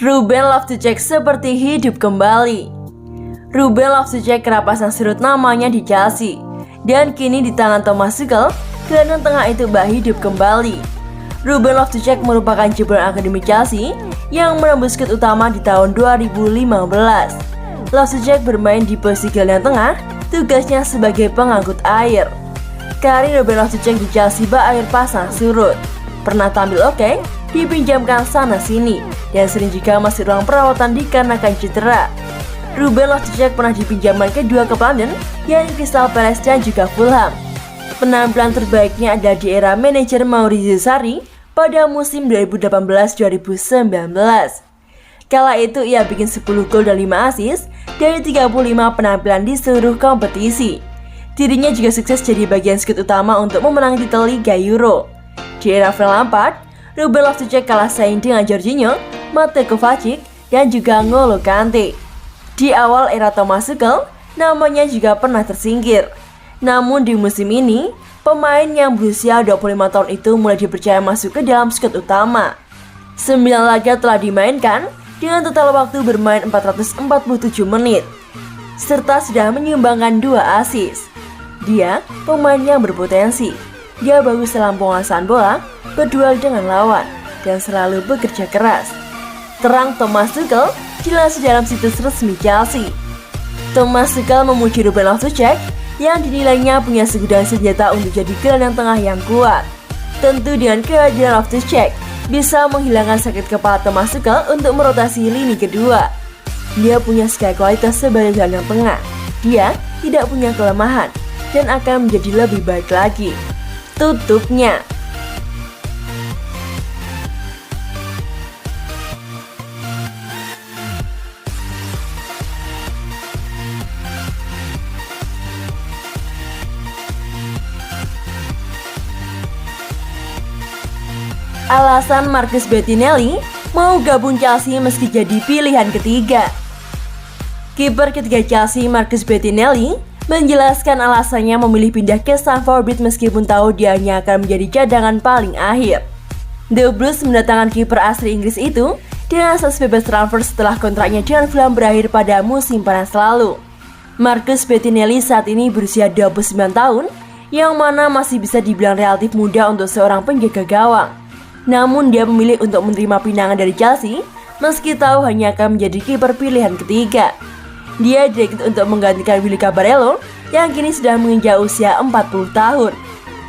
Ruben Loftus-Cheek seperti hidup kembali. Ruben Loftus-Cheek kerap pasang surut namanya di Chelsea, dan kini di tangan Thomas Tuchel, gelandang tengah itu bak hidup kembali. Ruben Loftus-Cheek merupakan jebolan akademi Chelsea yang menembus skut utama di tahun 2015. Loftus-Cheek bermain di posisi gelandang tengah, tugasnya sebagai pengangkut air. Karir Ruben Loftus-Cheek di Chelsea bak air pasang surut. Pernah tampil oke, dipinjamkan sana-sini, dan sering juga masih ruang perawatan dikarenakan cedera. Ruben Loftus-Cheek pernah dipinjamkan kedua ke London, yakni Crystal Palace dan juga Fulham. Penampilan terbaiknya adalah di era manajer Maurizio Sarri pada musim 2018-2019. Kala itu ia bikin 10 gol dan 5 assist dari 35 penampilan di seluruh kompetisi. Dirinya juga sukses jadi bagian skut utama untuk memenangi titel Liga Euro. Di era Frank Lampard, Ruben Loftus-Cheek kalah saing dengan Jorginho, Mateo Kovacic, dan juga N'Golo Kante. Di awal era Thomas Tuchel, namanya juga pernah tersingkir. Namun di musim ini, pemain yang berusia 25 tahun itu mulai dipercaya masuk ke dalam skuad utama. 9 laga telah dimainkan dengan total waktu bermain 447 menit, serta sudah menyumbangkan 2 assist. Dia pemain yang berpotensi. Dia bagus dalam penguasaan bola, berduel dengan lawan, dan selalu bekerja keras. Terang Thomas Tuchel jelas dalam situs resmi Chelsea. Thomas Tuchel memuji Ruben Loftus-Cheek yang dinilainya punya segudang senjata untuk jadi gelandang tengah yang kuat. Tentu dengan kehadiran Loftus-Cheek bisa menghilangkan sakit kepala Thomas Tuchel untuk merotasi lini kedua. Dia punya segala kualitas sebagai gelandang tengah. Dia tidak punya kelemahan dan akan menjadi lebih baik lagi. Tutupnya. Alasan Marcus Bettinelli mau gabung Chelsea meski jadi pilihan ketiga. Kiper ketiga Chelsea Marcus Bettinelli menjelaskan alasannya memilih pindah ke Stamford Bridge meskipun tahu dia hanya akan menjadi cadangan paling akhir. The Blues mendatangkan kiper asli Inggris itu dengan akses bebas transfer setelah kontraknya dengan Fulham berakhir pada musim panas lalu. Marcus Bettinelli saat ini berusia 29 tahun, yang mana masih bisa dibilang relatif muda untuk seorang penjaga gawang. Namun dia memilih untuk menerima pinangan dari Chelsea meski tahu hanya akan menjadi kiper pilihan ketiga. Dia direkrut untuk menggantikan Willy Caballero yang kini sudah menginjak usia 40 tahun.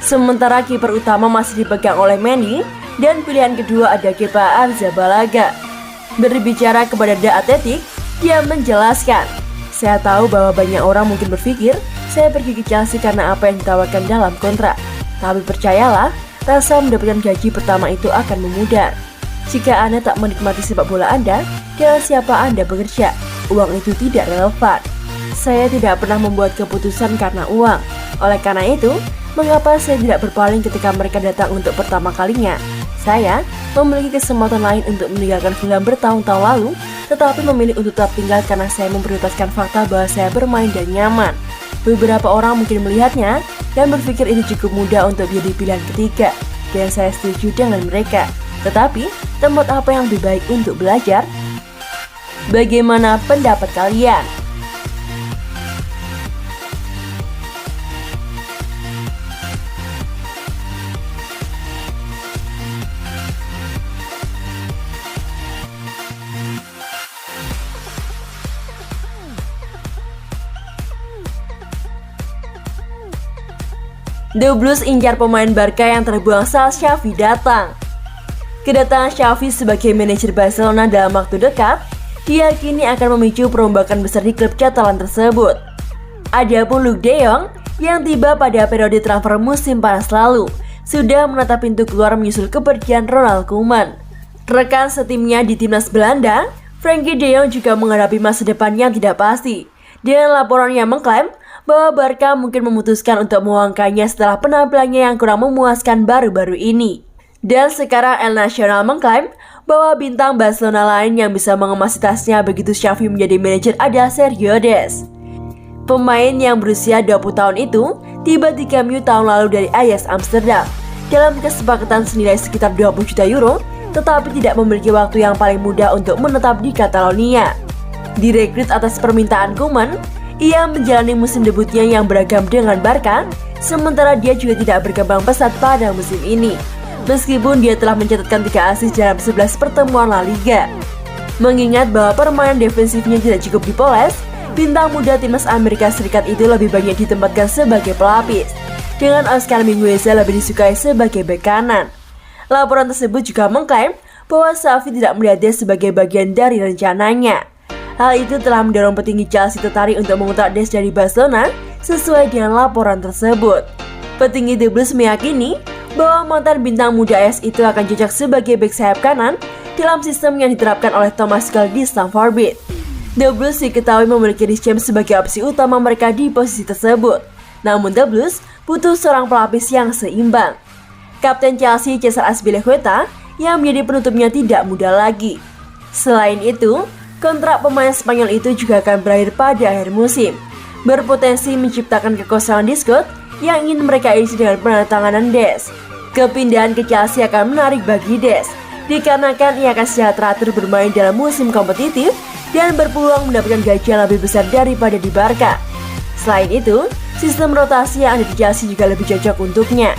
Sementara kiper utama masih dipegang oleh Mendy dan pilihan kedua ada kiper Arrizabalaga. Berbicara kepada The Athletic, dia menjelaskan, "Saya tahu bahwa banyak orang mungkin berpikir saya pergi ke Chelsea karena apa yang ditawarkan dalam kontrak. Tapi percayalah, rasa mendapatkan gaji pertama itu akan memudar. Jika Anda tak menikmati sepak bola Anda, dengan siapa Anda bekerja, uang itu tidak relevan. Saya tidak pernah membuat keputusan karena uang. Oleh karena itu, mengapa saya tidak berpaling ketika mereka datang untuk pertama kalinya? Saya memiliki kesempatan lain untuk meninggalkan Fulham bertahun-tahun lalu, tetapi memilih untuk tetap tinggal karena saya memprioritaskan fakta bahwa saya bermain dan nyaman. Beberapa orang mungkin melihatnya dan berpikir itu cukup mudah untuk menjadi pilihan ketiga, dan saya setuju dengan mereka. Tetapi, tempat apa yang lebih baik untuk belajar? Bagaimana pendapat kalian?" The Blues incar pemain Barca yang terbuang saat Xavi datang. Kedatangan Xavi sebagai manajer Barcelona dalam waktu dekat diyakini akan memicu perombakan besar di klub Catalan tersebut. Adapun Luuk de Jong yang tiba pada periode transfer musim panas lalu sudah menatap pintu keluar menyusul kepergian Ronald Koeman. Rekan setimnya di timnas Belanda, Frenkie de Jong juga menghadapi masa depan yang tidak pasti, dengan laporan yang mengklaim bahwa Barca mungkin memutuskan untuk menguangkannya setelah penampilannya yang kurang memuaskan baru-baru ini. Dan sekarang El Nacional mengklaim bahwa bintang Barcelona lain yang bisa mengemasi tasnya begitu Xavi menjadi manajer adalah Sergio Des. Pemain yang berusia 20 tahun itu tiba di Camp Nou tahun lalu dari Ajax Amsterdam dalam kesepakatan senilai sekitar 20 juta euro tetapi tidak memiliki waktu yang paling mudah untuk menetap di Catalonia. Direkrut atas permintaan Koeman, ia menjalani musim debutnya yang beragam dengan Barca, sementara dia juga tidak berkembang pesat pada musim ini. Meskipun dia telah mencatatkan 3 assist dalam 11 pertemuan La Liga. Mengingat bahwa permainan defensifnya tidak cukup dipoles, bintang muda timnas Amerika Serikat itu lebih banyak ditempatkan sebagai pelapis, dengan Oscar Mingueza lebih disukai sebagai bek kanan. Laporan tersebut juga mengklaim bahwa Xavi tidak melihat dia sebagai bagian dari rencananya. Hal itu telah mendorong petinggi Chelsea tertarik untuk mengontrak Des dari Barcelona sesuai dengan laporan tersebut. Petinggi The Blues meyakini bahwa mantan bintang muda AS itu akan cocok sebagai bek sayap kanan dalam sistem yang diterapkan oleh Thomas Tuchel di Stamford Bridge. The Blues diketahui memiliki Reece James sebagai opsi utama mereka di posisi tersebut. Namun The Blues butuh seorang pelapis yang seimbang. Kapten Chelsea Cesar Azpilicueta yang menjadi penutupnya tidak muda lagi. Selain itu, kontrak pemain Spanyol itu juga akan berakhir pada akhir musim, berpotensi menciptakan kekosongan di squad yang ingin mereka isi dengan penandatanganan Des. Kepindahan ke Chelsea akan menarik bagi Des, dikarenakan ia akan secara teratur bermain dalam musim kompetitif dan berpeluang mendapatkan gaji yang lebih besar daripada di Barca. Selain itu, sistem rotasi yang ada di Chelsea juga lebih cocok untuknya.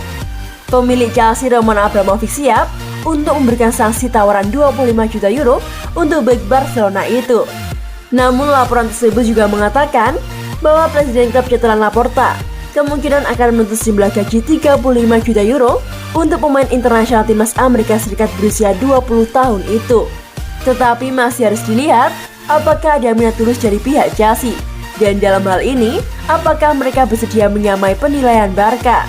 Pemilik Chelsea Roman Abramovich siap untuk memberikan sanksi tawaran 25 juta euro untuk bek Barcelona itu. Namun laporan tersebut juga mengatakan bahwa Presiden klub Catalan Laporta kemungkinan akan menuntut jumlah gaji 35 juta euro untuk pemain internasional timnas Amerika Serikat berusia 20 tahun itu. Tetapi masih harus dilihat apakah ada minat tulus dari pihak Chelsea, dan dalam hal ini apakah mereka bersedia menyamai penilaian Barca.